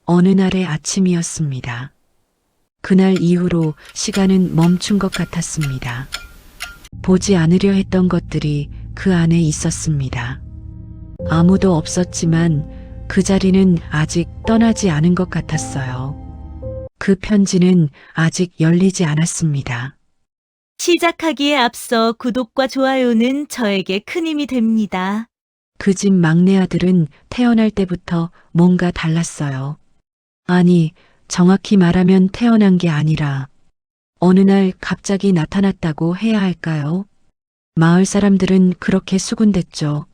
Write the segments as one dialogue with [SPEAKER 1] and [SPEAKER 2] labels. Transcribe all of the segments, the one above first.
[SPEAKER 1] 어느 날의 아침이었습니다. 그날 이후로 시간은 멈춘 것 같았습니다. 보지 않으려 했던 것들이 그 안에 있었습니다. 아무도 없었지만 그 자리는 아직 떠나지 않은 것 같았어요. 그 편지는 아직 열리지 않았습니다.
[SPEAKER 2] 시작하기에 앞서 구독과 좋아요는 저에게 큰 힘이 됩니다.
[SPEAKER 1] 그 집 막내 아들은 태어날 때부터 뭔가 달랐어요. 아니, 정확히 말하면 태어난 게 아니라 어느 날 갑자기 나타났다고 해야 할까요? 마을 사람들은 그렇게 수군댔죠.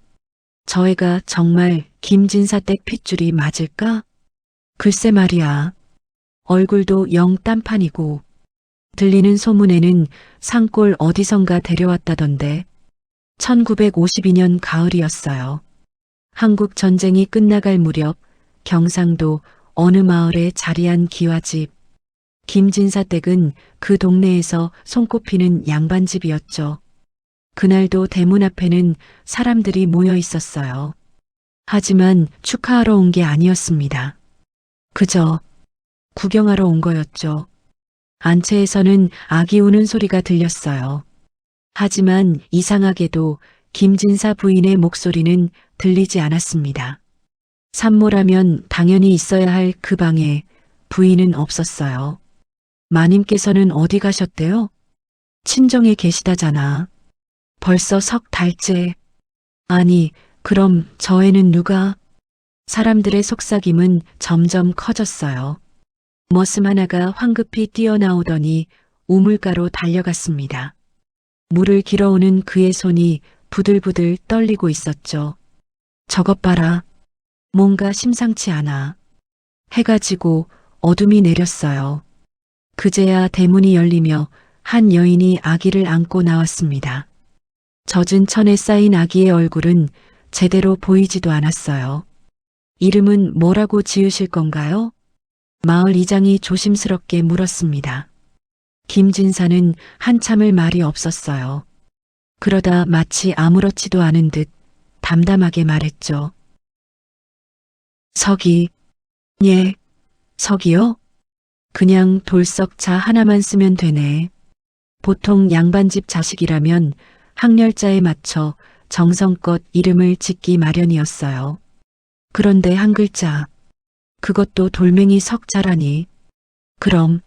[SPEAKER 1] 저 애가 정말 김진사 댁 핏줄이 맞을까? 글쎄 말이야. 얼굴도 영 딴판이고 들리는 소문에는 산골 어디선가 데려왔다던데 1952년 가을이었어요. 한국 전쟁이 끝나갈 무렵 경상도 어느 마을에 자리한 기와집. 김진사 댁은 그 동네에서 손꼽히는 양반집이었죠. 그날도 대문 앞에는 사람들이 모여 있었어요. 하지만 축하하러 온 게 아니었습니다. 그저 구경하러 온 거였죠. 안채에서는 아기 우는 소리가 들렸어요. 하지만 이상하게도 김진사 부인의 목소리는 들리지 않았습니다. 산모라면 당연히 있어야 할 그 방에 부인은 없었어요. 마님께서는 어디 가셨대요? 친정에 계시다잖아. 벌써 석 달째. 아니, 그럼 저 애는 누가? 사람들의 속삭임은 점점 커졌어요. 머슴 하나가 황급히 뛰어나오더니 우물가로 달려갔습니다. 물을 길어오는 그의 손이 부들부들 떨리고 있었죠. 저것 봐라. 뭔가 심상치 않아. 해가 지고 어둠이 내렸어요. 그제야 대문이 열리며 한 여인이 아기를 안고 나왔습니다. 젖은 천에 쌓인 아기의 얼굴은 제대로 보이지도 않았어요. 이름은 뭐라고 지으실 건가요? 마을 이장이 조심스럽게 물었습니다. 김진사는 한참을 말이 없었어요. 그러다 마치 아무렇지도 않은 듯 담담하게 말했죠. 석이. 예, 석이요? 그냥 돌석자 하나만 쓰면 되네. 보통 양반집 자식이라면 학렬자에 맞춰 정성껏 이름을 짓기 마련이었어요. 그런데 한 글자, 그것도 돌멩이 석자라니. 그럼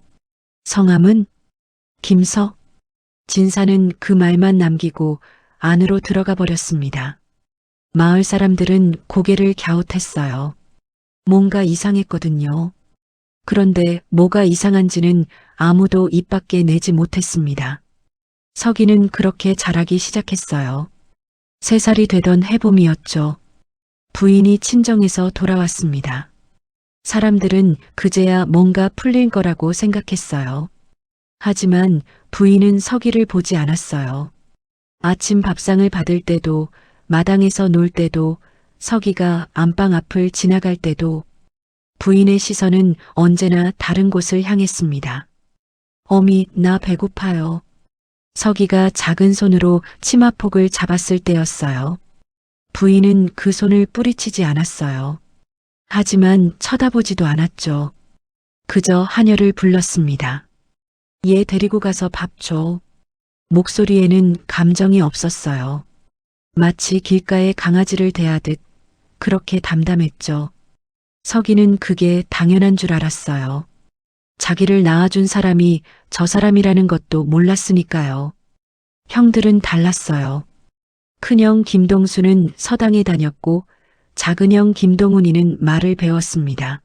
[SPEAKER 1] 성함은? 김석? 진사는 그 말만 남기고 안으로 들어가 버렸습니다. 마을 사람들은 고개를 갸웃했어요. 뭔가 이상했거든요. 그런데 뭐가 이상한지는 아무도 입 밖에 내지 못했습니다. 석이는 그렇게 자라기 시작했어요. 3살이 되던 해봄이었죠. 부인이 친정에서 돌아왔습니다. 사람들은 그제야 뭔가 풀릴 거라고 생각했어요. 하지만 부인은 석이를 보지 않았어요. 아침 밥상을 받을 때도, 마당에서 놀 때도, 석이가 안방 앞을 지나갈 때도 부인의 시선은 언제나 다른 곳을 향했습니다. 어미, 나 배고파요. 석이가 작은 손으로 치마폭을 잡았을 때였어요. 부인은 그 손을 뿌리치지 않았어요. 하지만 쳐다보지도 않았죠. 그저 하녀를 불렀습니다. 얘 데리고 가서 밥 줘. 목소리에는 감정이 없었어요. 마치 길가의 강아지를 대하듯 그렇게 담담했죠. 석이는 그게 당연한 줄 알았어요. 자기를 낳아준 사람이 저 사람이라는 것도 몰랐으니까요. 형들은 달랐어요. 큰형 김동수는 서당에 다녔고 작은형 김동훈이는 말을 배웠습니다.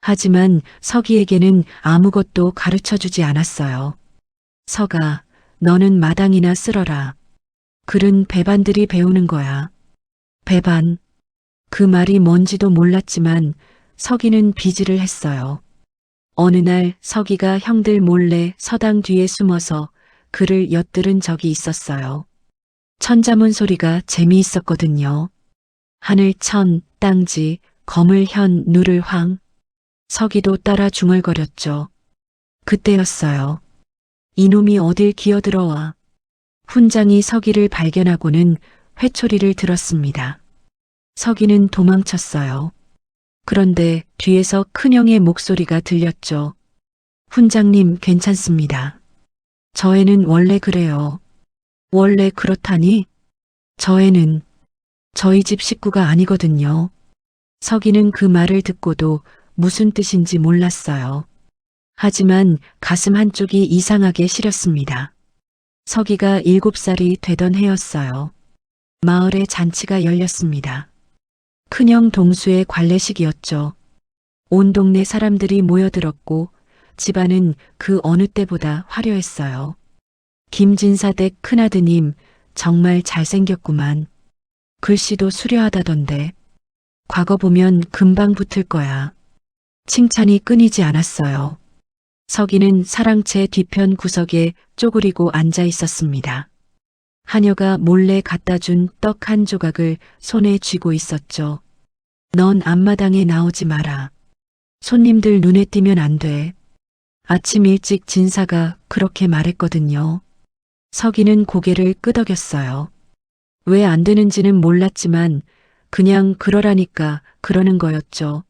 [SPEAKER 1] 하지만 석이에게는 아무것도 가르쳐주지 않았어요. 석아, 너는 마당이나 쓸어라. 글은 배반들이 배우는 거야. 배반. 그 말이 뭔지도 몰랐지만 석이는 비지를 했어요. 어느 날 석이가 형들 몰래 서당 뒤에 숨어서 글을 엿들은 적이 있었어요. 천자문 소리가 재미있었거든요. 하늘천, 땅지, 거물현, 누를황. 석이도 따라 중얼거렸죠. 그때였어요. 이놈이 어딜 기어들어와. 훈장이 석이를 발견하고는 회초리를 들었습니다. 석이는 도망쳤어요. 그런데 뒤에서 큰형의 목소리가 들렸죠. 훈장님 괜찮습니다. 저 애는 원래 그래요. 원래 그렇다니? 저 애는 저희 집 식구가 아니거든요. 서기는 그 말을 듣고도 무슨 뜻인지 몰랐어요. 하지만 가슴 한쪽이 이상하게 시렸습니다. 서기가 7살이 되던 해였어요. 마을에 잔치가 열렸습니다. 큰형 동수의 관례식이었죠. 온 동네 사람들이 모여들었고 집안은 그 어느 때보다 화려했어요. 김진사 댁 큰아드님 정말 잘생겼구만. 글씨도 수려하다던데. 과거 보면 금방 붙을 거야. 칭찬이 끊이지 않았어요. 서기는 사랑채 뒤편 구석에 쪼그리고 앉아 있었습니다. 하녀가 몰래 갖다 준 떡 한 조각을 손에 쥐고 있었죠. 넌 앞마당에 나오지 마라. 손님들 눈에 띄면 안 돼. 아침 일찍 진사가 그렇게 말했거든요. 서기는 고개를 끄덕였어요. 왜 안 되는지는 몰랐지만 그냥 그러라니까 그러는 거였죠.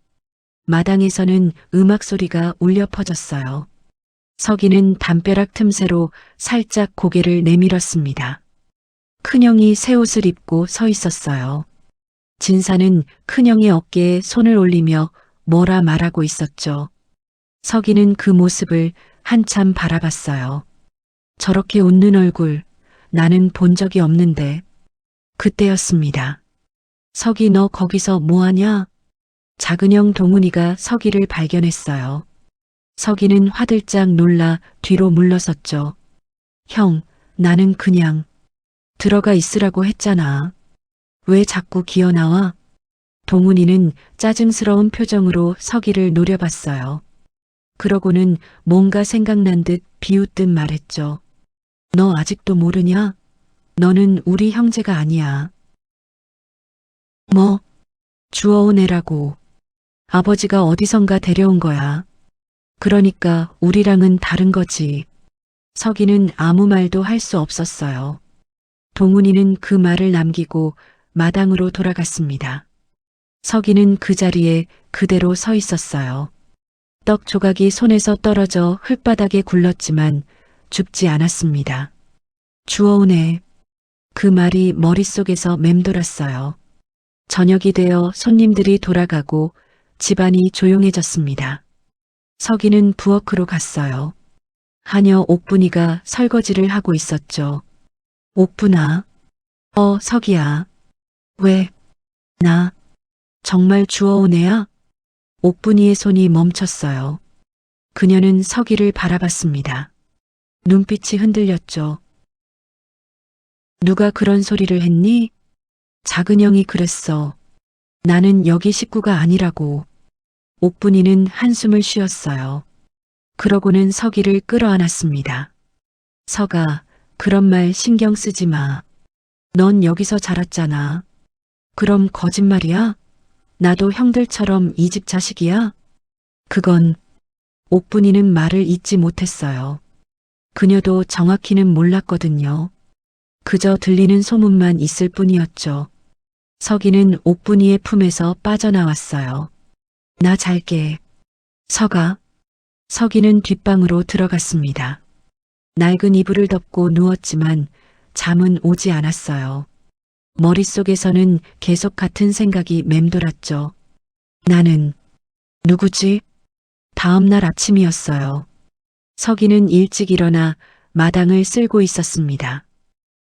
[SPEAKER 1] 마당에서는 음악 소리가 울려 퍼졌어요. 서기는 담벼락 틈새로 살짝 고개를 내밀었습니다. 큰형이 새 옷을 입고 서 있었어요. 진사는 큰형의 어깨에 손을 올리며 뭐라 말하고 있었죠. 서기는 그 모습을 한참 바라봤어요. 저렇게 웃는 얼굴 나는 본 적이 없는데. 그때였습니다. 서기 너 거기서 뭐하냐? 작은 형 동훈이가 서기를 발견했어요. 서기는 화들짝 놀라 뒤로 물러섰죠. 형, 나는 그냥 들어가 있으라고 했잖아. 왜 자꾸 기어나와? 동훈이는 짜증스러운 표정으로 서기를 노려봤어요. 그러고는 뭔가 생각난 듯 비웃듯 말했죠. 너 아직도 모르냐? 너는 우리 형제가 아니야. 뭐? 주워온 애라고. 아버지가 어디선가 데려온 거야. 그러니까 우리랑은 다른 거지. 서기는 아무 말도 할 수 없었어요. 동훈이는 그 말을 남기고 마당으로 돌아갔습니다. 서기는 그 자리에 그대로 서 있었어요. 떡 조각이 손에서 떨어져 흙바닥에 굴렀지만 죽지 않았습니다. 주워온 애. 그 말이 머릿속에서 맴돌았어요. 저녁이 되어 손님들이 돌아가고 집안이 조용해졌습니다. 서기는 부엌으로 갔어요. 하녀 옥분이가 설거지를 하고 있었죠. 옥분아. 서기야. 왜? 나 정말 주워온 애야? 옥분이의 손이 멈췄어요. 그녀는 서기를 바라봤습니다. 눈빛이 흔들렸죠. 누가 그런 소리를 했니? 작은 형이 그랬어. 나는 여기 식구가 아니라고. 옥분이는 한숨을 쉬었어요. 그러고는 서기를 끌어안았습니다. 서가, 그런 말 신경 쓰지 마. 넌 여기서 자랐잖아. 그럼 거짓말이야? 나도 형들처럼 이 집 자식이야? 그건 옥분이는 말을 잇지 못했어요. 그녀도 정확히는 몰랐거든요. 그저 들리는 소문만 있을 뿐이었죠. 서기는 옥분이의 품에서 빠져나왔어요. 나 잘게. 서가. 서기는 뒷방으로 들어갔습니다. 낡은 이불을 덮고 누웠지만 잠은 오지 않았어요. 머릿속에서는 계속 같은 생각이 맴돌았죠. 나는 누구지? 다음 날 아침이었어요. 서기는 일찍 일어나 마당을 쓸고 있었습니다.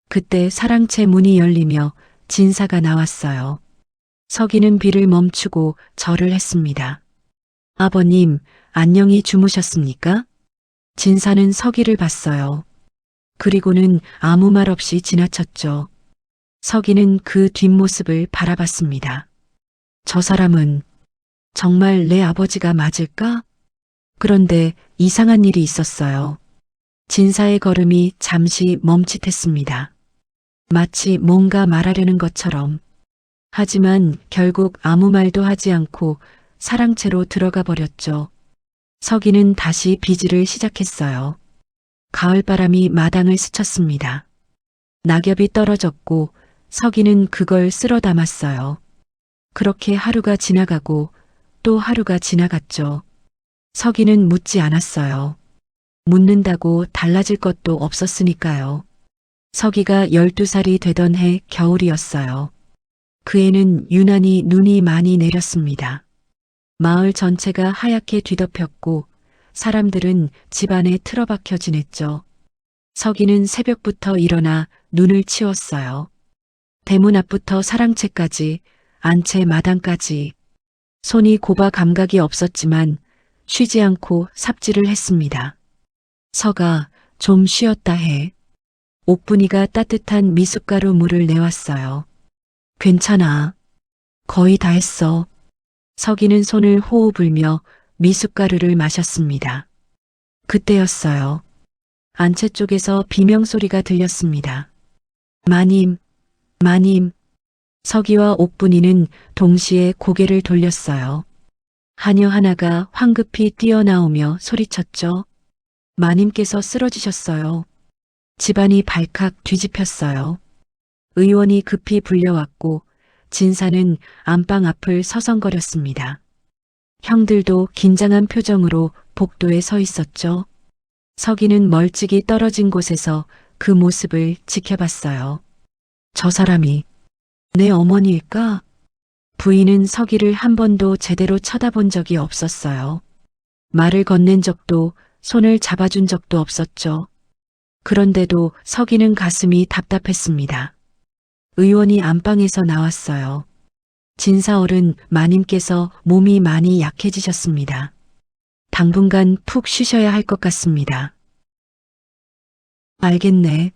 [SPEAKER 1] 그때 사랑채 문이 열리며 진사가 나왔어요. 서기는 비를 멈추고 절을 했습니다. 아버님, 안녕히 주무셨습니까? 진사는 서기를 봤어요. 그리고는 아무 말 없이 지나쳤죠. 서기는 그 뒷모습을 바라봤습니다. 저 사람은 정말 내 아버지가 맞을까? 그런데 이상한 일이 있었어요. 진사의 걸음이 잠시 멈칫했습니다. 마치 뭔가 말하려는 것처럼. 하지만 결국 아무 말도 하지 않고 사랑채로 들어가 버렸죠. 서기는 다시 비지를 시작했어요. 가을바람이 마당을 스쳤습니다. 낙엽이 떨어졌고 서기는 그걸 쓸어 담았어요. 그렇게 하루가 지나가고 또 하루가 지나갔죠. 서기는 묻지 않았어요. 묻는다고 달라질 것도 없었으니까요. 서기가 12살이 되던 해 겨울이었어요. 그 해는 유난히 눈이 많이 내렸습니다. 마을 전체가 하얗게 뒤덮였고 사람들은 집안에 틀어박혀 지냈죠. 서기는 새벽부터 일어나 눈을 치웠어요. 대문 앞부터 사랑채까지, 안채 마당까지. 손이 곱아 감각이 없었지만 쉬지 않고 삽질을 했습니다. 서가 좀 쉬었다 해. 옥분이가 따뜻한 미숫가루 물을 내왔어요. 괜찮아. 거의 다 했어. 서기는 손을 호호 불며 미숫가루를 마셨습니다. 그때였어요. 안채 쪽에서 비명소리가 들렸습니다. 마님, 마님. 서기와 옥분이는 동시에 고개를 돌렸어요. 하녀 하나가 황급히 뛰어나오며 소리쳤죠. 마님께서 쓰러지셨어요. 집안이 발칵 뒤집혔어요. 의원이 급히 불려왔고 진사는 안방 앞을 서성거렸습니다. 형들도 긴장한 표정으로 복도에 서 있었죠. 서기는 멀찍이 떨어진 곳에서 그 모습을 지켜봤어요. 저 사람이 내 어머니일까? 부인은 서기를 한 번도 제대로 쳐다본 적이 없었어요. 말을 건넨 적도 손을 잡아준 적도 없었죠. 그런데도 서기는 가슴이 답답했습니다. 의원이 안방에서 나왔어요. 진사어른 마님께서 몸이 많이 약해지셨습니다. 당분간 푹 쉬셔야 할 것 같습니다. 알겠네.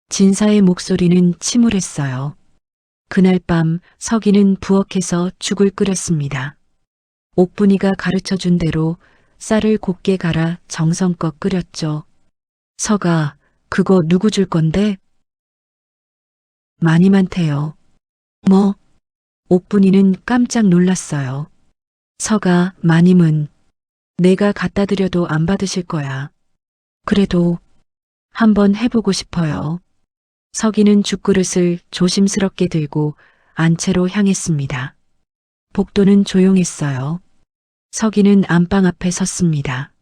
[SPEAKER 1] 진사의 목소리는 침울했어요. 그날 밤 서기는 부엌에서 죽을 끓였습니다. 옥분이가 가르쳐준 대로 쌀을 곱게 갈아 정성껏 끓였죠. 서가, 그거 누구 줄 건데? 마님한테요. 뭐? 옥분이는 깜짝 놀랐어요. 서가, 마님은 내가 갖다 드려도 안 받으실 거야. 그래도 한번 해보고 싶어요. 서기는 죽그릇을 조심스럽게 들고 안채로 향했습니다. 복도는 조용했어요. 서기는 안방 앞에 섰습니다.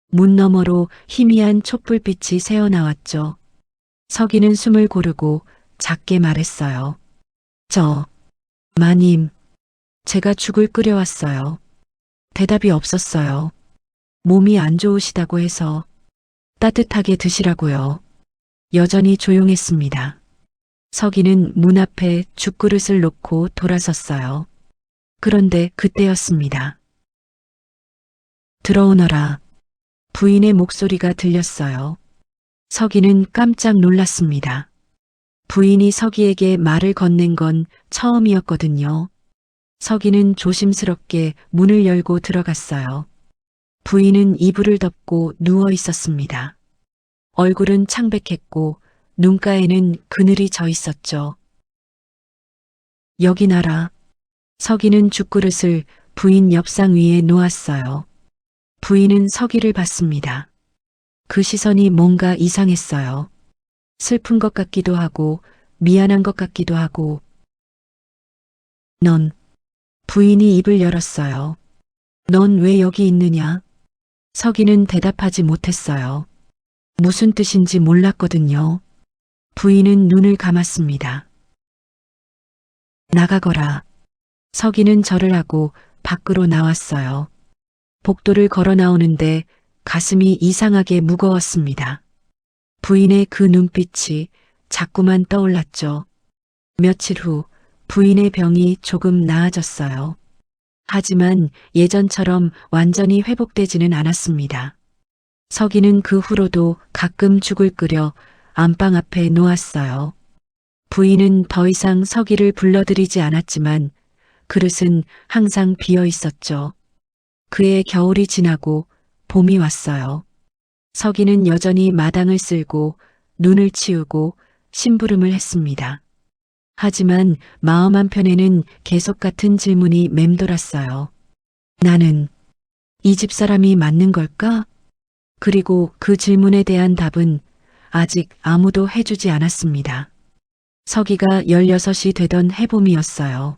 [SPEAKER 1] 문 너머로 희미한 촛불빛이 새어나왔죠. 서기는 숨을 고르고 작게 말했어요. 마님, 제가 죽을 끓여왔어요. 대답이 없었어요. 몸이 안 좋으시다고 해서 따뜻하게 드시라고요. 여전히 조용했습니다. 서기는 문 앞에 죽그릇을 놓고 돌아섰어요. 그런데 그때였습니다. 들어오너라. 부인의 목소리가 들렸어요. 서기는 깜짝 놀랐습니다. 부인이 서기에게 말을 건넨 건 처음이었거든요. 서기는 조심스럽게 문을 열고 들어갔어요. 부인은 이불을 덮고 누워 있었습니다. 얼굴은 창백했고 눈가에는 그늘이 져 있었죠. 여기 놔라. 서기는 죽그릇을 부인 옆상 위에 놓았어요. 부인은 서기를 봤습니다. 그 시선이 뭔가 이상했어요. 슬픈 것 같기도 하고 미안한 것 같기도 하고. 넌, 부인이 입을 열었어요. 넌 왜 여기 있느냐? 서기는 대답하지 못했어요. 무슨 뜻인지 몰랐거든요. 부인은 눈을 감았습니다. 나가거라. 서기는 절을 하고 밖으로 나왔어요. 복도를 걸어 나오는데 가슴이 이상하게 무거웠습니다. 부인의 그 눈빛이 자꾸만 떠올랐죠. 며칠 후 부인의 병이 조금 나아졌어요. 하지만 예전처럼 완전히 회복되지는 않았습니다. 서기는 그 후로도 가끔 죽을 끓여 안방 앞에 놓았어요. 부인은 더 이상 서기를 불러들이지 않았지만 그릇은 항상 비어 있었죠. 그해 겨울이 지나고 봄이 왔어요. 서기는 여전히 마당을 쓸고 눈을 치우고 심부름을 했습니다. 하지만 마음 한편에는 계속 같은 질문이 맴돌았어요. 나는 이 집 사람이 맞는 걸까? 그리고 그 질문에 대한 답은 아직 아무도 해주지 않았습니다. 서기가 16이 되던 해봄이었어요.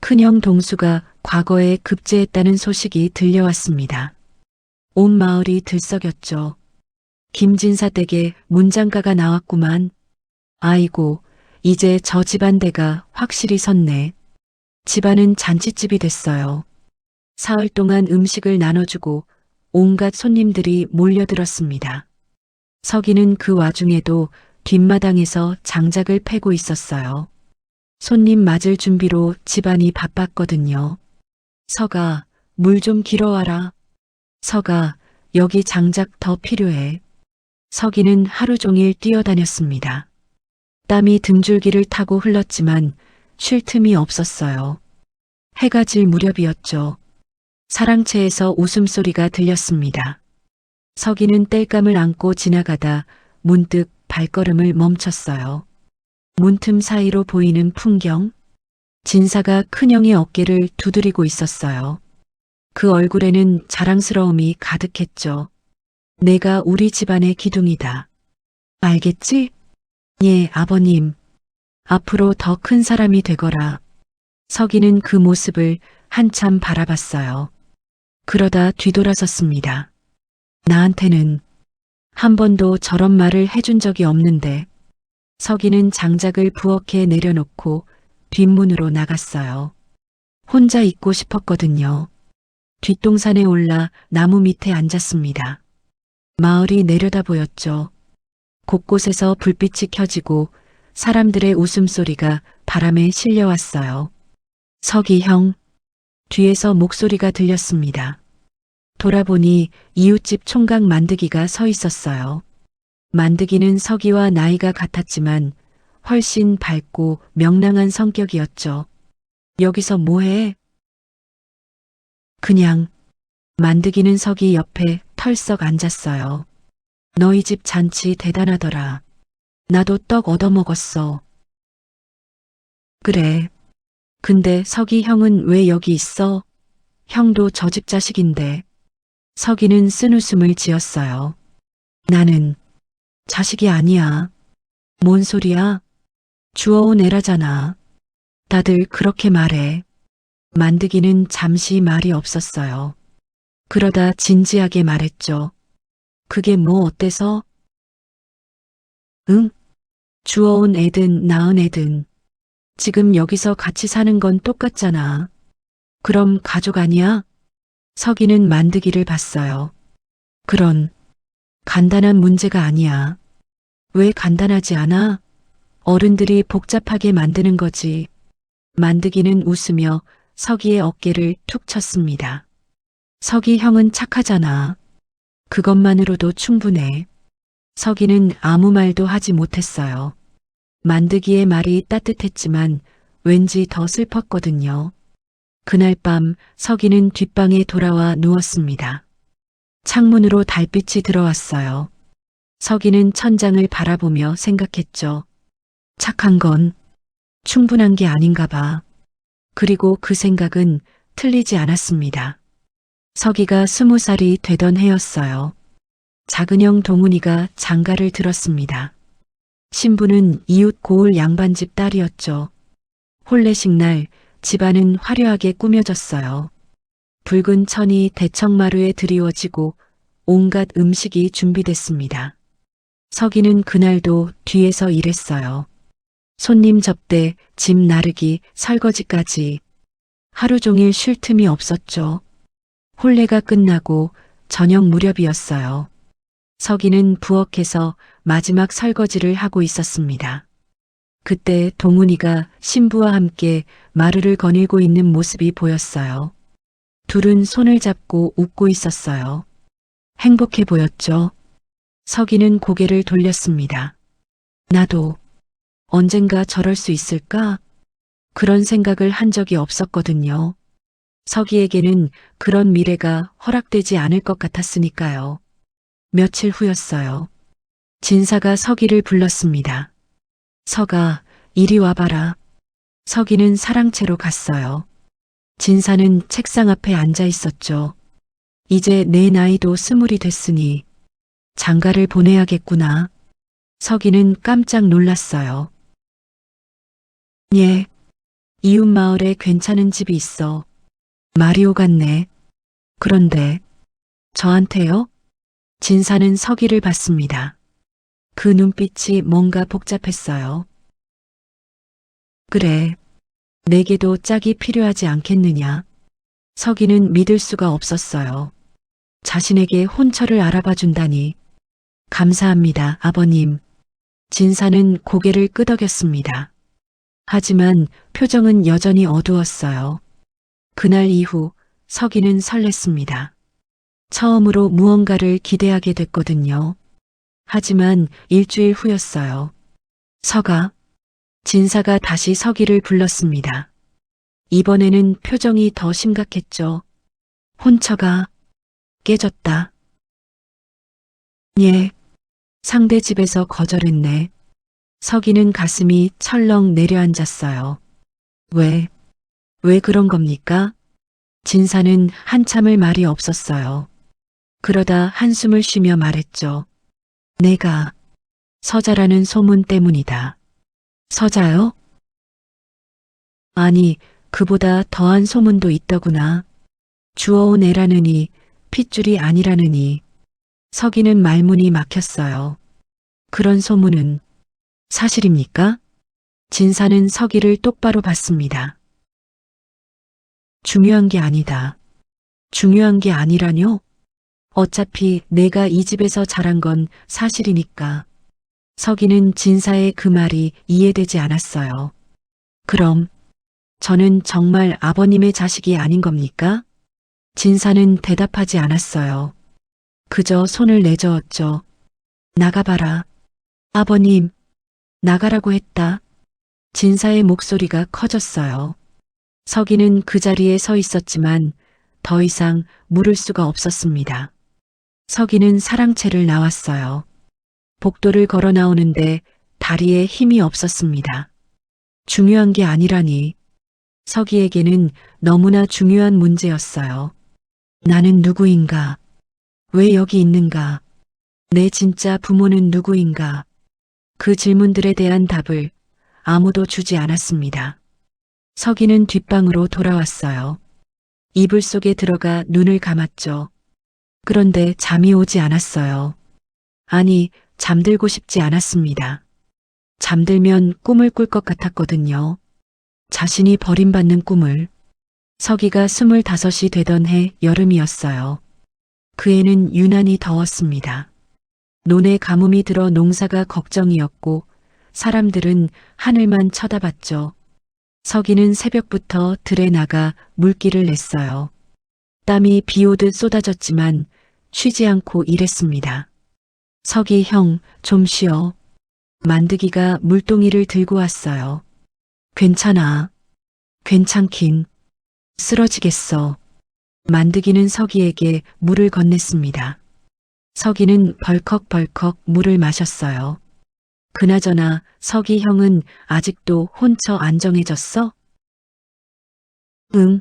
[SPEAKER 1] 큰형 동수가 과거에 급제했다는 소식이 들려왔습니다. 온 마을이 들썩였죠. 김진사 댁에 문장가가 나왔구만. 아이고, 이제 저 집안 대가 확실히 섰네. 집안은 잔치집이 됐어요. 사흘 동안 음식을 나눠주고 온갖 손님들이 몰려들었습니다. 서기는 그 와중에도 뒷마당에서 장작을 패고 있었어요. 손님 맞을 준비로 집안이 바빴거든요. 서가, 물 좀 길어와라. 서가, 여기 장작 더 필요해. 서기는 하루 종일 뛰어다녔습니다. 땀이 등줄기를 타고 흘렀지만 쉴 틈이 없었어요. 해가 질 무렵이었죠. 사랑채에서 웃음소리가 들렸습니다. 서기는 땔감을 안고 지나가다 문득 발걸음을 멈췄어요. 문틈 사이로 보이는 풍경, 진사가 큰형의 어깨를 두드리고 있었어요. 그 얼굴에는 자랑스러움이 가득했죠. 내가 우리 집안의 기둥이다. 알겠지? 예, 아버님. 앞으로 더 큰 사람이 되거라. 서기는 그 모습을 한참 바라봤어요. 그러다 뒤돌아섰습니다. 나한테는 한 번도 저런 말을 해준 적이 없는데. 서기는 장작을 부엌에 내려놓고 뒷문으로 나갔어요. 혼자 있고 싶었거든요. 뒷동산에 올라 나무 밑에 앉았습니다. 마을이 내려다 보였죠. 곳곳에서 불빛이 켜지고 사람들의 웃음소리가 바람에 실려왔어요. 서기 형, 뒤에서 목소리가 들렸습니다. 돌아보니 이웃집 총각 만드기가 서 있었어요. 만드기는 서기와 나이가 같았지만 훨씬 밝고 명랑한 성격이었죠. 여기서 뭐해? 그냥. 만드기는 서기 옆에 털썩 앉았어요. 너희 집 잔치 대단하더라. 나도 떡 얻어먹었어. 그래. 근데 서기 형은 왜 여기 있어? 형도 저 집 자식인데. 서기는 쓴웃음을 지었어요. 나는 자식이 아니야. 뭔 소리야? 주워온 애라잖아. 다들 그렇게 말해. 만드기는 잠시 말이 없었어요. 그러다 진지하게 말했죠. 그게 뭐 어때서? 응? 주워온 애든 낳은 애든 지금 여기서 같이 사는 건 똑같잖아. 그럼 가족 아니야? 서기는 만드기를 봤어요. 그런 간단한 문제가 아니야. 왜 간단하지 않아? 어른들이 복잡하게 만드는 거지. 만드기는 웃으며 서기의 어깨를 툭 쳤습니다. 서기 형은 착하잖아. 그것만으로도 충분해. 서기는 아무 말도 하지 못했어요. 만드기의 말이 따뜻했지만 왠지 더 슬펐거든요. 그날 밤 서기는 뒷방에 돌아와 누웠습니다. 창문으로 달빛이 들어왔어요. 서기는 천장을 바라보며 생각했죠. 착한 건 충분한 게 아닌가 봐. 그리고 그 생각은 틀리지 않았습니다. 서기가 20살이 되던 해였어요. 작은 형 동훈이가 장가를 들었습니다. 신부는 이웃 고을 양반집 딸이었죠. 혼례식 날 집안은 화려하게 꾸며졌어요. 붉은 천이 대청마루에 드리워지고 온갖 음식이 준비됐습니다. 서기는 그날도 뒤에서 일했어요. 손님 접대, 짐 나르기, 설거지까지 하루 종일 쉴 틈이 없었죠. 혼례가 끝나고 저녁 무렵이었어요. 서기는 부엌에서 마지막 설거지를 하고 있었습니다. 그때 동훈이가 신부와 함께 마루를 거닐고 있는 모습이 보였어요. 둘은 손을 잡고 웃고 있었어요. 행복해 보였죠. 서기는 고개를 돌렸습니다. 나도 언젠가 저럴 수 있을까? 그런 생각을 한 적이 없었거든요. 서기에게는 그런 미래가 허락되지 않을 것 같았으니까요. 며칠 후였어요. 진사가 서기를 불렀습니다. 서가, 이리 와봐라. 서기는 사랑채로 갔어요. 진사는 책상 앞에 앉아 있었죠. 이제 내 나이도 20이 됐으니 장가를 보내야겠구나. 서기는 깜짝 놀랐어요. 예, 이웃 마을에 괜찮은 집이 있어. 마리오 같네. 그런데 저한테요? 진사는 서기를 봤습니다. 그 눈빛이 뭔가 복잡했어요. 그래, 내게도 짝이 필요하지 않겠느냐. 서기는 믿을 수가 없었어요. 자신에게 혼처를 알아봐 준다니. 감사합니다, 아버님. 진사는 고개를 끄덕였습니다. 하지만 표정은 여전히 어두웠어요. 그날 이후 서기는 설렜습니다. 처음으로 무언가를 기대하게 됐거든요. 하지만 일주일 후였어요. 서가, 진사가 다시 서기를 불렀습니다. 이번에는 표정이 더 심각했죠. 혼처가 깨졌다. 예, 상대 집에서 거절했네. 서기는 가슴이 철렁 내려앉았어요. 왜 그런 겁니까? 진사는 한참을 말이 없었어요. 그러다 한숨을 쉬며 말했죠. 내가 서자라는 소문 때문이다. 서자요? 아니, 그보다 더한 소문도 있더구나. 주워온 애라느니 핏줄이 아니라느니. 서기는 말문이 막혔어요. 그런 소문은 사실입니까? 진사는 서기를 똑바로 봤습니다. 중요한 게 아니다. 중요한 게 아니라뇨? 어차피 내가 이 집에서 자란 건 사실이니까. 서기는 진사의 그 말이 이해되지 않았어요. 그럼 저는 정말 아버님의 자식이 아닌 겁니까? 진사는 대답하지 않았어요. 그저 손을 내저었죠. 나가봐라. 아버님, 나가라고 했다. 진사의 목소리가 커졌어요. 서기는 그 자리에 서 있었지만 더 이상 물을 수가 없었습니다. 서기는 사랑채를 나왔어요. 복도를 걸어 나오는데 다리에 힘이 없었습니다. 중요한 게 아니라니. 서기에게는 너무나 중요한 문제였어요. 나는 누구인가? 왜 여기 있는가? 내 진짜 부모는 누구인가? 그 질문들에 대한 답을 아무도 주지 않았습니다. 서기는 뒷방으로 돌아왔어요. 이불 속에 들어가 눈을 감았죠. 그런데 잠이 오지 않았어요. 아니, 잠들고 싶지 않았습니다. 잠들면 꿈을 꿀 것 같았거든요. 자신이 버림받는 꿈을. 서기가 25이 되던 해 여름이었어요. 그 해는 유난히 더웠습니다. 논에 가뭄이 들어 농사가 걱정이었고 사람들은 하늘만 쳐다봤죠. 서기는 새벽부터 들에 나가 물기를 냈어요. 땀이 비 오듯 쏟아졌지만 쉬지 않고 일했습니다. 서기 형, 좀 쉬어. 만드기가 물동이를 들고 왔어요. 괜찮아. 괜찮긴. 쓰러지겠어. 만드기는 서기에게 물을 건넸습니다. 서기는 벌컥벌컥 물을 마셨어요. 그나저나 서기 형은 아직도 혼처 안 정해졌어? 응.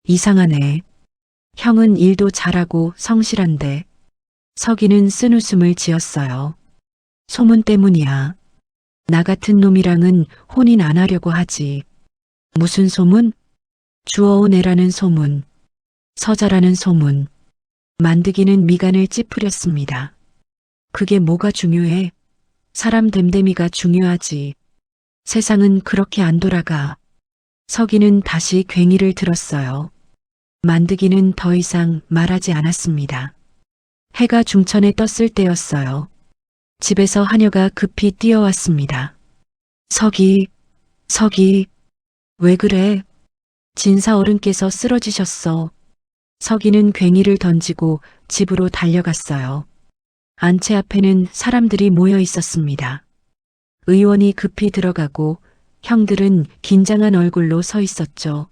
[SPEAKER 1] 이상하네. 형은 일도 잘하고 성실한데. 서기는 쓴웃음을 지었어요. 소문 때문이야. 나 같은 놈이랑은 혼인 안 하려고 하지. 무슨 소문? 주워온 애라는 소문. 서자라는 소문. 만드기는 미간을 찌푸렸습니다. 그게 뭐가 중요해? 사람 됨됨이가 중요하지. 세상은 그렇게 안 돌아가. 서기는 다시 괭이를 들었어요. 만드기는 더 이상 말하지 않았습니다. 해가 중천에 떴을 때였어요. 집에서 하녀가 급히 뛰어왔습니다. 서기, 왜 그래? 진사 어른께서 쓰러지셨어. 서기는 괭이를 던지고 집으로 달려갔어요. 안채 앞에는 사람들이 모여 있었습니다. 의원이 급히 들어가고 형들은 긴장한 얼굴로 서 있었죠.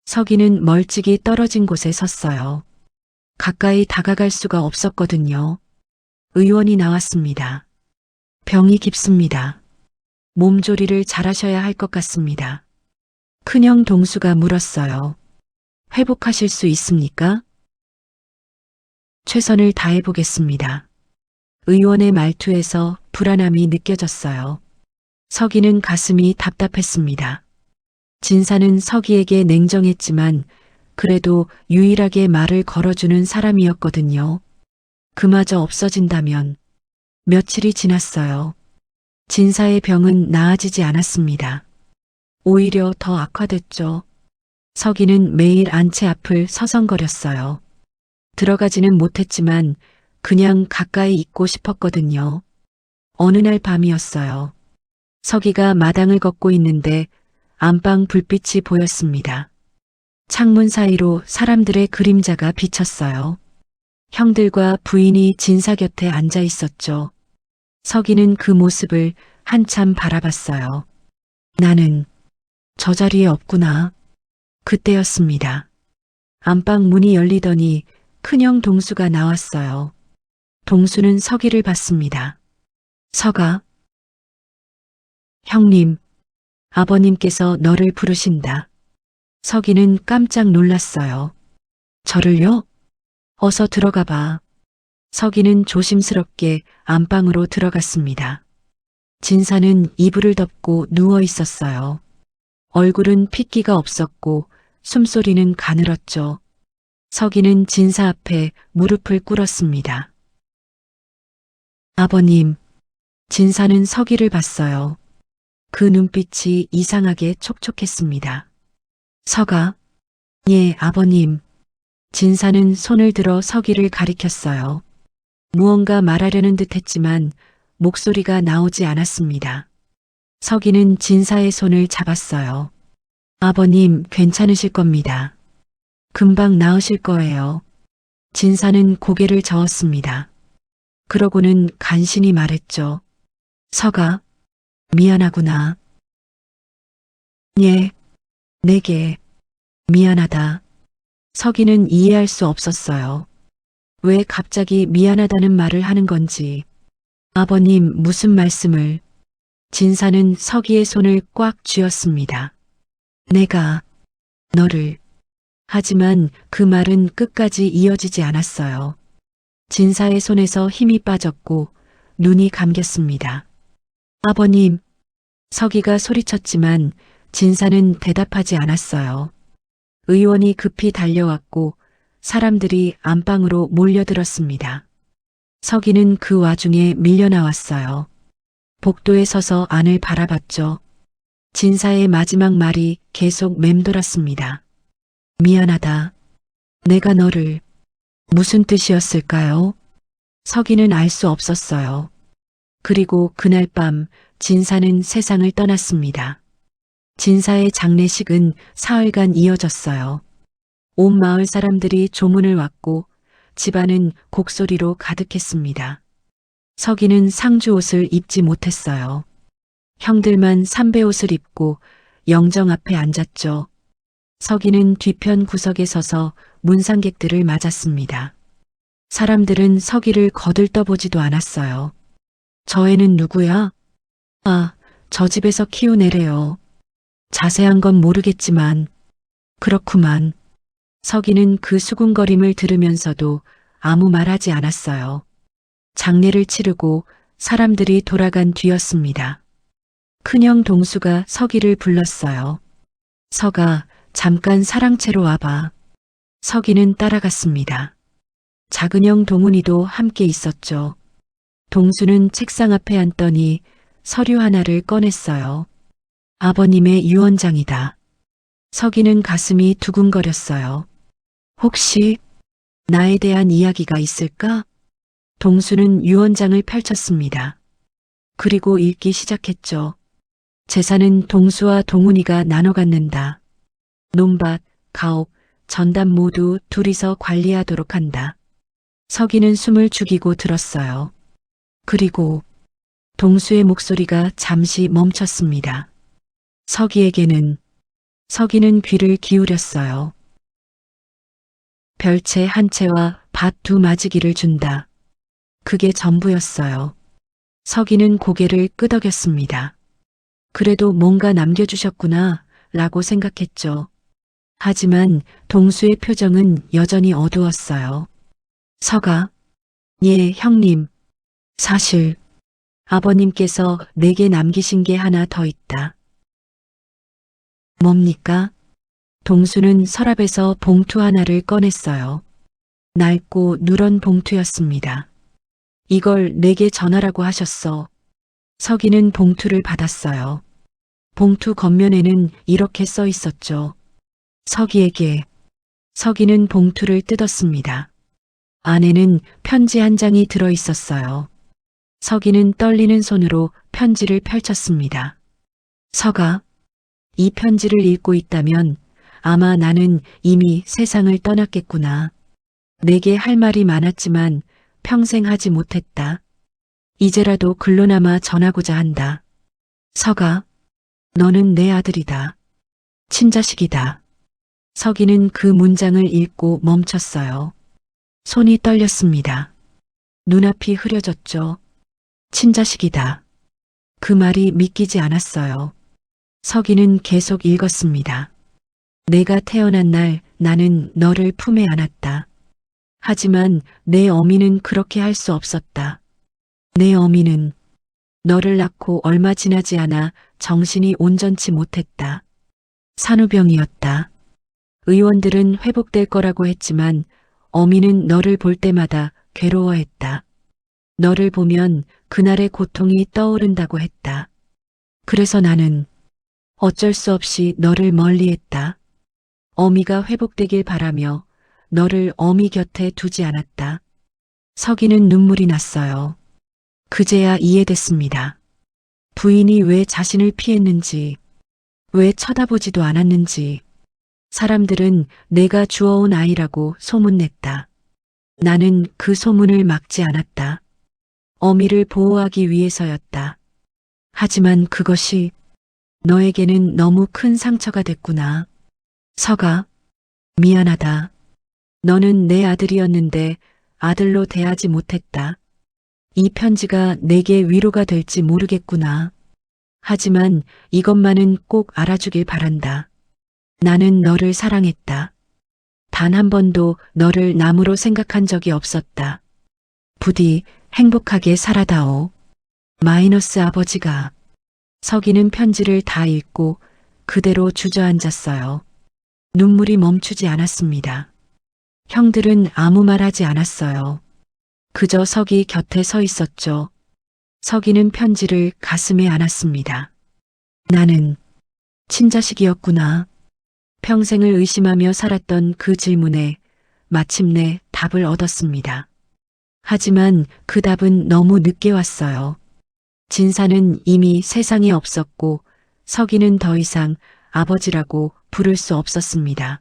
[SPEAKER 1] 서기는 멀찍이 떨어진 곳에 섰어요. 가까이 다가갈 수가 없었거든요. 의원이 나왔습니다. 병이 깊습니다. 몸조리를 잘하셔야 할 것 같습니다. 큰형 동수가 물었어요. 회복하실 수 있습니까? 최선을 다해보겠습니다. 의원의 말투에서 불안함이 느껴졌어요. 서기는 가슴이 답답했습니다. 진사는 서기에게 냉정했지만 그래도 유일하게 말을 걸어주는 사람이었거든요. 그마저 없어진다면. 며칠이 지났어요. 진사의 병은 나아지지 않았습니다. 오히려 더 악화됐죠. 서기는 매일 안채 앞을 서성거렸어요. 들어가지는 못했지만 그냥 가까이 있고 싶었거든요. 어느 날 밤이었어요. 서기가 마당을 걷고 있는데 안방 불빛이 보였습니다. 창문 사이로 사람들의 그림자가 비쳤어요. 형들과 부인이 진사 곁에 앉아 있었죠. 서기는 그 모습을 한참 바라봤어요. 나는 저 자리에 없구나. 그때였습니다. 안방 문이 열리더니 큰형 동수가 나왔어요. 동수는 서기를 봤습니다. 서가. 형님, 아버님께서 너를 부르신다. 서기는 깜짝 놀랐어요. 저를요? 어서 들어가 봐. 서기는 조심스럽게 안방으로 들어갔습니다. 진사는 이불을 덮고 누워 있었어요. 얼굴은 핏기가 없었고 숨소리는 가늘었죠. 서기는 진사 앞에 무릎을 꿇었습니다. 아버님, 진사는 서기를 봤어요. 그 눈빛이 이상하게 촉촉했습니다. 서가, 예, 아버님. 진사는 손을 들어 서기를 가리켰어요. 무언가 말하려는 듯 했지만 목소리가 나오지 않았습니다. 서기는 진사의 손을 잡았어요. 아버님, 괜찮으실 겁니다. 금방 나으실 거예요. 진사는 고개를 저었습니다. 그러고는 간신히 말했죠. 서가, 미안하구나. 예, 내게 미안하다. 서기는 이해할 수 없었어요. 왜 갑자기 미안하다는 말을 하는 건지. 아버님, 무슨 말씀을. 진사는 서기의 손을 꽉 쥐었습니다. 내가 너를. 하지만 그 말은 끝까지 이어지지 않았어요. 진사의 손에서 힘이 빠졌고 눈이 감겼습니다. 아버님, 서기가 소리쳤지만 진사는 대답하지 않았어요. 의원이 급히 달려왔고 사람들이 안방으로 몰려들었습니다. 서기는 그 와중에 밀려나왔어요. 복도에 서서 안을 바라봤죠. 진사의 마지막 말이 계속 맴돌았습니다. 미안하다. 내가 너를. 무슨 뜻이었을까요? 서기는 알 수 없었어요. 그리고 그날 밤 진사는 세상을 떠났습니다. 진사의 장례식은 사흘간 이어졌어요. 온 마을 사람들이 조문을 왔고 집안은 곡소리로 가득했습니다. 서기는 상주 옷을 입지 못했어요. 형들만 삼배 옷을 입고 영정 앞에 앉았죠. 서기는 뒤편 구석에 서서 문상객들을 맞았습니다. 사람들은 서기를 거들떠보지도 않았어요. 저 애는 누구야? 아, 저 집에서 키운 애래요. 자세한 건 모르겠지만 그렇구만. 서기는 그 수군거림을 들으면서도 아무 말하지 않았어요. 장례를 치르고 사람들이 돌아간 뒤였습니다. 큰형 동수가 서기를 불렀어요. 서가, 잠깐 사랑채로 와봐. 서기는 따라갔습니다. 작은형 동훈이도 함께 있었죠. 동수는 책상 앞에 앉더니 서류 하나를 꺼냈어요. 아버님의 유언장이다. 서기는 가슴이 두근거렸어요. 혹시 나에 대한 이야기가 있을까? 동수는 유언장을 펼쳤습니다. 그리고 읽기 시작했죠. 재산은 동수와 동훈이가 나눠 갖는다. 논밭, 가옥, 전담 모두 둘이서 관리하도록 한다. 서기는 숨을 죽이고 들었어요. 그리고 동수의 목소리가 잠시 멈췄습니다. 서기는 귀를 기울였어요. 별채 한 채와 밭 두 마지기를 준다. 그게 전부였어요. 서기는 고개를 끄덕였습니다. 그래도 뭔가 남겨주셨구나 라고 생각했죠. 하지만 동수의 표정은 여전히 어두웠어요. 서가, 예, 형님. 사실 아버님께서 내게 남기신 게 하나 더 있다. 뭡니까? 동수는 서랍에서 봉투 하나를 꺼냈어요. 낡고 누런 봉투였습니다. 이걸 내게 전하라고 하셨어. 서기는 봉투를 받았어요. 봉투 겉면에는 이렇게 써 있었죠. 서기에게. 서기는 봉투를 뜯었습니다. 안에는 편지 한 장이 들어 있었어요. 서기는 떨리는 손으로 편지를 펼쳤습니다. 서가, 이 편지를 읽고 있다면 아마 나는 이미 세상을 떠났겠구나. 내게 할 말이 많았지만 평생 하지 못했다. 이제라도 글로나마 전하고자 한다. 서가, 너는 내 아들이다. 친자식이다. 서기는 그 문장을 읽고 멈췄어요. 손이 떨렸습니다. 눈앞이 흐려졌죠. 친자식이다. 그 말이 믿기지 않았어요. 서기는 계속 읽었습니다. 내가 태어난 날 나는 너를 품에 안았다. 하지만 내 어미는 그렇게 할 수 없었다. 내 어미는 너를 낳고 얼마 지나지 않아 정신이 온전치 못했다. 산후병이었다. 의원들은 회복될 거라고 했지만 어미는 너를 볼 때마다 괴로워했다. 너를 보면 그날의 고통이 떠오른다고 했다. 그래서 나는 어쩔 수 없이 너를 멀리했다. 어미가 회복되길 바라며 너를 어미 곁에 두지 않았다. 서기는 눈물이 났어요. 그제야 이해됐습니다. 부인이 왜 자신을 피했는지, 왜 쳐다보지도 않았는지. 사람들은 내가 주워온 아이라고 소문냈다. 나는 그 소문을 막지 않았다. 어미를 보호하기 위해서였다. 하지만 그것이 너에게는 너무 큰 상처가 됐구나. 서가, 미안하다. 너는 내 아들이었는데 아들로 대하지 못했다. 이 편지가 내게 위로가 될지 모르겠구나. 하지만 이것만은 꼭 알아주길 바란다. 나는 너를 사랑했다. 단 한 번도 너를 남으로 생각한 적이 없었다. 부디 행복하게 살아다오. 마이너스 아버지가. 서기는 편지를 다 읽고 그대로 주저앉았어요. 눈물이 멈추지 않았습니다. 형들은 아무 말 하지 않았어요. 그저 서기 곁에 서 있었죠. 서기는 편지를 가슴에 안았습니다. 나는 친자식이었구나. 평생을 의심하며 살았던 그 질문에 마침내 답을 얻었습니다. 하지만 그 답은 너무 늦게 왔어요. 진사는 이미 세상에 없었고 서기는 더 이상 아버지라고 부를 수 없었습니다.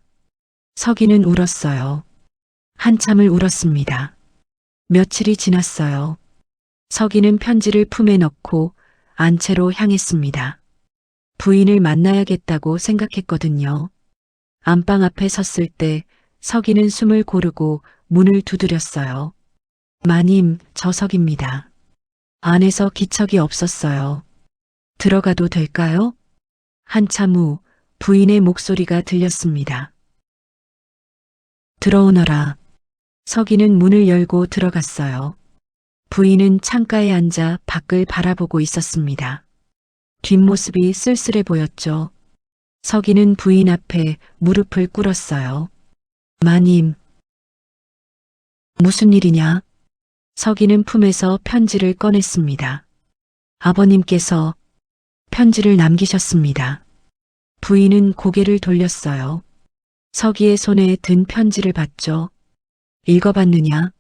[SPEAKER 1] 서기는 울었어요. 한참을 울었습니다. 며칠이 지났어요. 서기는 편지를 품에 넣고 안채로 향했습니다. 부인을 만나야겠다고 생각했거든요. 안방 앞에 섰을 때 서기는 숨을 고르고 문을 두드렸어요. 마님, 저 석입니다. 안에서 기척이 없었어요. 들어가도 될까요? 한참 후 부인의 목소리가 들렸습니다. 들어오너라. 서기는 문을 열고 들어갔어요. 부인은 창가에 앉아 밖을 바라보고 있었습니다. 뒷모습이 쓸쓸해 보였죠. 서기는 부인 앞에 무릎을 꿇었어요. 마님. 무슨 일이냐? 서기는 품에서 편지를 꺼냈습니다. 아버님께서 편지를 남기셨습니다. 부인은 고개를 돌렸어요. 서기의 손에 든 편지를 봤죠. 읽어봤느냐?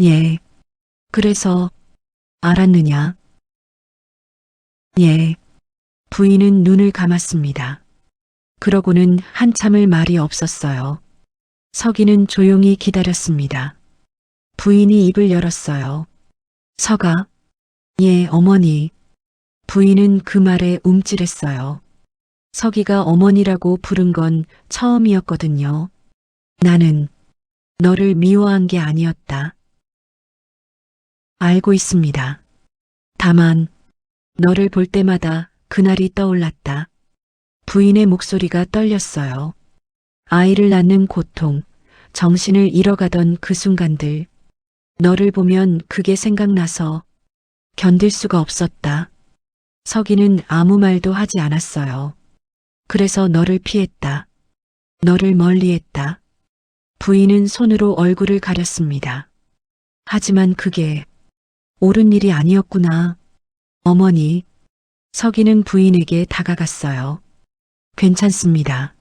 [SPEAKER 1] 예. 그래서 알았느냐? 예. 부인은 눈을 감았습니다. 그러고는 한참을 말이 없었어요. 서기는 조용히 기다렸습니다. 부인이 입을 열었어요. 서가, 예, 어머니. 부인은 그 말에 움찔했어요. 서기가 어머니라고 부른 건 처음이었거든요. 나는 너를 미워한 게 아니었다. 알고 있습니다. 다만 너를 볼 때마다 그날이 떠올랐다. 부인의 목소리가 떨렸어요. 아이를 낳는 고통, 정신을 잃어가던 그 순간들. 너를 보면 그게 생각나서 견딜 수가 없었다. 서기는 아무 말도 하지 않았어요. 그래서 너를 피했다. 너를 멀리했다. 부인은 손으로 얼굴을 가렸습니다. 하지만 그게 옳은 일이 아니었구나. 어머니, 서기는 부인에게 다가갔어요. 괜찮습니다.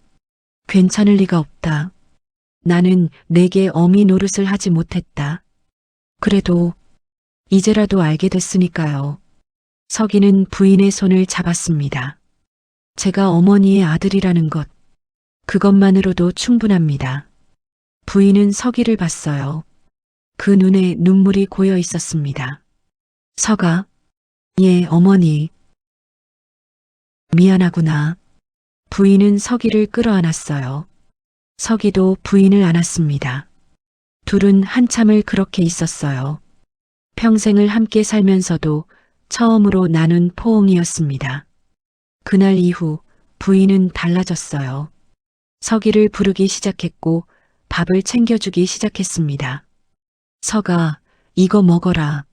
[SPEAKER 1] 괜찮을 리가 없다. 나는 내게 어미 노릇을 하지 못했다. 그래도 이제라도 알게 됐으니까요. 서기는 부인의 손을 잡았습니다. 제가 어머니의 아들이라는 것, 그것만으로도 충분합니다. 부인은 서기를 봤어요. 그 눈에 눈물이 고여 있었습니다. 서가, 예, 어머니. 미안하구나. 부인은 서기를 끌어안았어요. 서기도 부인을 안았습니다. 둘은 한참을 그렇게 있었어요. 평생을 함께 살면서도 처음으로 나눈 포옹이었습니다. 그날 이후 부인은 달라졌어요. 서기를 부르기 시작했고 밥을 챙겨주기 시작했습니다. 서가, 이거 먹어라.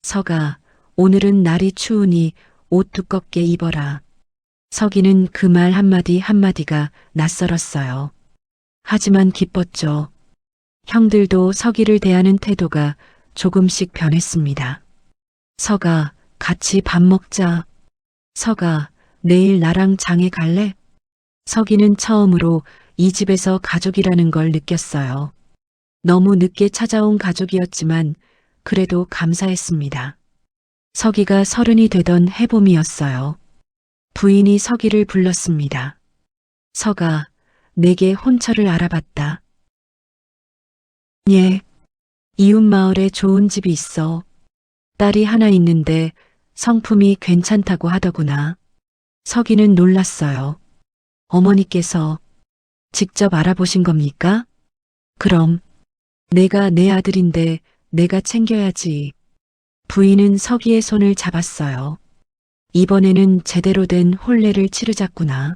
[SPEAKER 1] 서가, 오늘은 날이 추우니 옷 두껍게 입어라. 서기는 그 말 한마디 한마디가 낯설었어요. 하지만 기뻤죠. 형들도 서기를 대하는 태도가 조금씩 변했습니다. 서가, 같이 밥 먹자. 서가, 내일 나랑 장에 갈래? 서기는 처음으로 이 집에서 가족이라는 걸 느꼈어요. 너무 늦게 찾아온 가족이었지만 그래도 감사했습니다. 서기가 30이 되던 해봄이었어요. 부인이 서기를 불렀습니다. 서가, 내게 혼처를 알아봤다. 예, 이웃 마을에 좋은 집이 있어. 딸이 하나 있는데 성품이 괜찮다고 하더구나. 서기는 놀랐어요. 어머니께서 직접 알아보신 겁니까? 그럼 내가 내 아들인데 내가 챙겨야지. 부인은 서기의 손을 잡았어요. 이번에는 제대로 된 혼례를 치르자꾸나.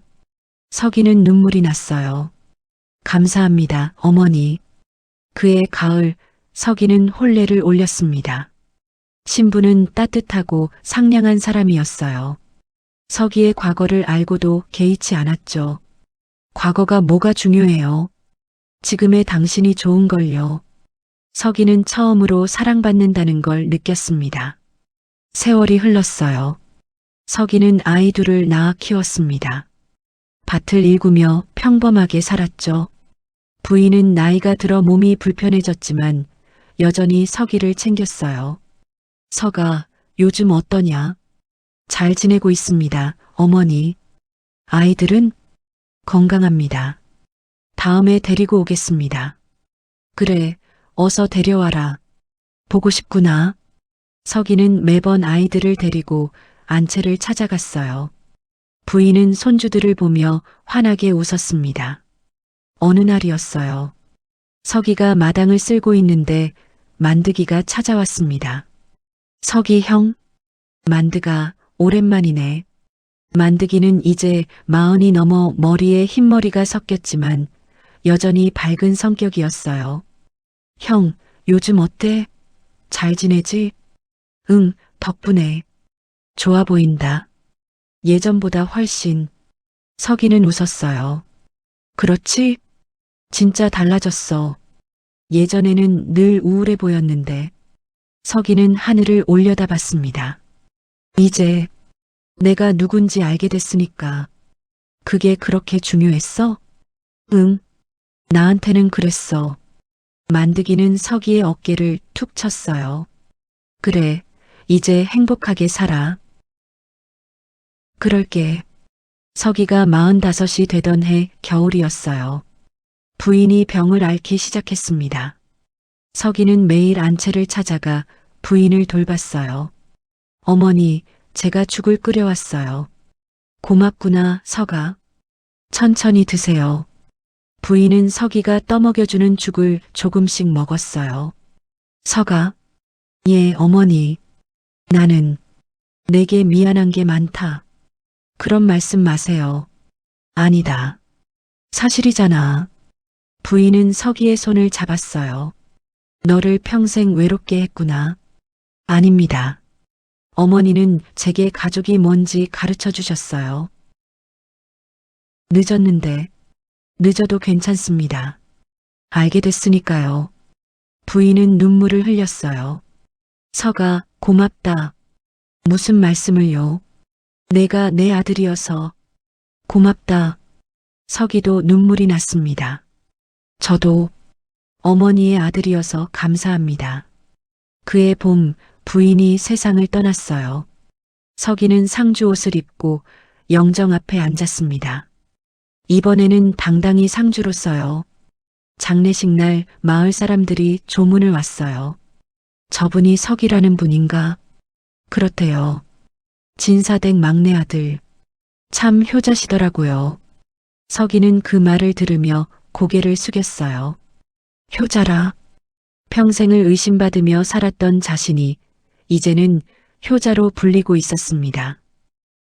[SPEAKER 1] 서기는 눈물이 났어요. 감사합니다, 어머니. 그해 가을, 서기는 혼례를 올렸습니다. 신부는 따뜻하고 상냥한 사람이었어요. 서기의 과거를 알고도 개의치 않았죠. 과거가 뭐가 중요해요. 지금의 당신이 좋은걸요. 서기는 처음으로 사랑받는다는 걸 느꼈습니다. 세월이 흘렀어요. 서기는 아이 둘을 낳아 키웠습니다. 밭을 일구며 평범하게 살았죠. 부인은 나이가 들어 몸이 불편해졌지만 여전히 서기를 챙겼어요. 서가, 요즘 어떠냐? 잘 지내고 있습니다, 어머니. 아이들은 건강합니다. 다음에 데리고 오겠습니다. 그래, 어서 데려와라. 보고 싶구나. 서기는 매번 아이들을 데리고 안채를 찾아갔어요. 부인은 손주들을 보며 환하게 웃었습니다. 어느 날이었어요. 서기가 마당을 쓸고 있는데 만드기가 찾아왔습니다. 서기 형, 만드가 오랜만이네. 만드기는 이제 40이 넘어 머리에 흰머리가 섞였지만 여전히 밝은 성격이었어요. 형, 요즘 어때? 잘 지내지? 응, 덕분에. 좋아 보인다. 예전보다 훨씬. 서기는 웃었어요. 그렇지? 진짜 달라졌어. 예전에는 늘 우울해 보였는데. 서기는 하늘을 올려다봤습니다. 이제 내가 누군지 알게 됐으니까. 그게 그렇게 중요했어? 응, 나한테는 그랬어. 만드기는 서기의 어깨를 툭 쳤어요. 그래, 이제 행복하게 살아. 그럴게. 서기가 45이 되던 해 겨울이었어요. 부인이 병을 앓기 시작했습니다. 서기는 매일 안채를 찾아가 부인을 돌봤어요. 어머니, 제가 죽을 끓여왔어요. 고맙구나, 서가. 천천히 드세요. 부인은 서기가 떠먹여주는 죽을 조금씩 먹었어요. 서가, 예, 어머니. 나는 내게 미안한 게 많다. 그런 말씀 마세요. 아니다. 사실이잖아. 부인은 서기의 손을 잡았어요. 너를 평생 외롭게 했구나. 아닙니다. 어머니는 제게 가족이 뭔지 가르쳐 주셨어요. 늦었는데 늦어도 괜찮습니다. 알게 됐으니까요. 부인은 눈물을 흘렸어요. 서가, 고맙다. 무슨 말씀을요? 내가 내 아들이어서. 고맙다. 서기도 눈물이 났습니다. 저도 어머니의 아들이어서 감사합니다. 그해 봄 부인이 세상을 떠났어요. 서기는 상주 옷을 입고 영정 앞에 앉았습니다. 이번에는 당당히 상주로서요. 장례식 날 마을 사람들이 조문을 왔어요. 저분이 서기라는 분인가? 그렇대요. 진사댁 막내 아들. 참 효자시더라고요. 서기는 그 말을 들으며 고개를 숙였어요. 효자라. 평생을 의심받으며 살았던 자신이 이제는 효자로 불리고 있었습니다.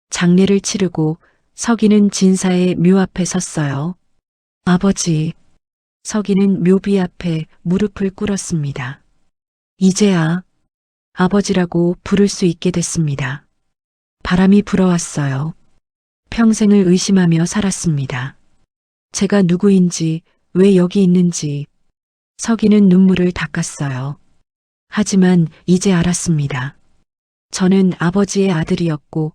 [SPEAKER 1] 장례를 치르고 서기는 진사의 묘 앞에 섰어요. 아버지. 서기는 묘비 앞에 무릎을 꿇었습니다. 이제야 아버지라고 부를 수 있게 됐습니다. 바람이 불어왔어요. 평생을 의심하며 살았습니다. 제가 누구인지, 왜 여기 있는지. 서기는 눈물을 닦았어요. 하지만 이제 알았습니다. 저는 아버지의 아들이었고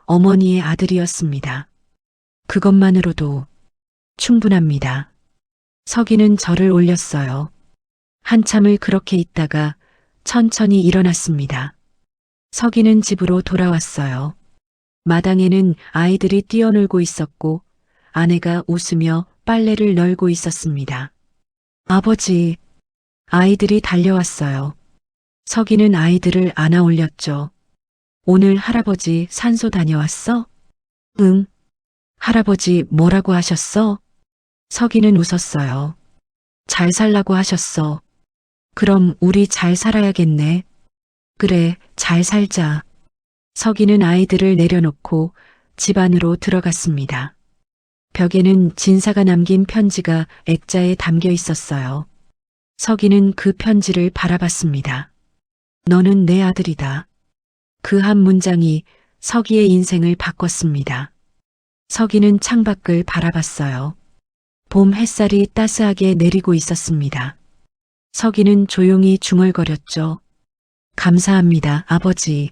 [SPEAKER 1] 어머니의 아들이었습니다. 그것만으로도 충분합니다. 서기는 절을 올렸어요. 한참을 그렇게 있다가 천천히 일어났습니다. 서기는 집으로 돌아왔어요. 마당에는 아이들이 뛰어놀고 있었고 아내가 웃으며 빨래를 널고 있었습니다. 아버지, 아이들이 달려왔어요. 서기는 아이들을 안아 올렸죠. 오늘 할아버지 산소 다녀왔어? 응. 할아버지 뭐라고 하셨어? 서기는 웃었어요. 잘 살라고 하셨어. 그럼 우리 잘 살아야겠네. 그래, 잘 살자. 서기는 아이들을 내려놓고 집 안으로 들어갔습니다. 벽에는 진사가 남긴 편지가 액자에 담겨 있었어요. 서기는 그 편지를 바라봤습니다. 너는 내 아들이다. 그 한 문장이 서기의 인생을 바꿨습니다. 서기는 창밖을 바라봤어요. 봄 햇살이 따스하게 내리고 있었습니다. 서기는 조용히 중얼거렸죠. 감사합니다, 아버지.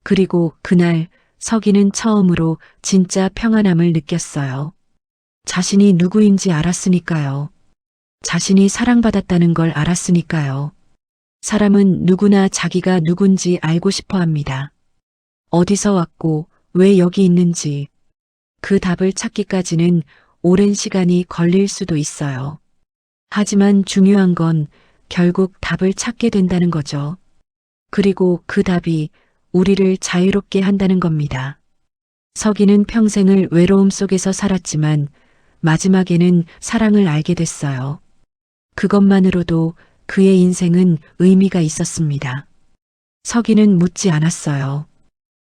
[SPEAKER 1] 그리고 그날 서기는 처음으로 진짜 평안함을 느꼈어요. 자신이 누구인지 알았으니까요. 자신이 사랑받았다는 걸 알았으니까요. 사람은 누구나 자기가 누군지 알고 싶어 합니다. 어디서 왔고 왜 여기 있는지 그 답을 찾기까지는 오랜 시간이 걸릴 수도 있어요. 하지만 중요한 건 결국 답을 찾게 된다는 거죠. 그리고 그 답이 우리를 자유롭게 한다는 겁니다. 서기는 평생을 외로움 속에서 살았지만 마지막에는 사랑을 알게 됐어요. 그것만으로도 그의 인생은 의미가 있었습니다. 서기는 묻지 않았어요.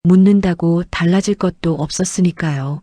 [SPEAKER 1] 묻는다고 달라질 것도 없었으니까요.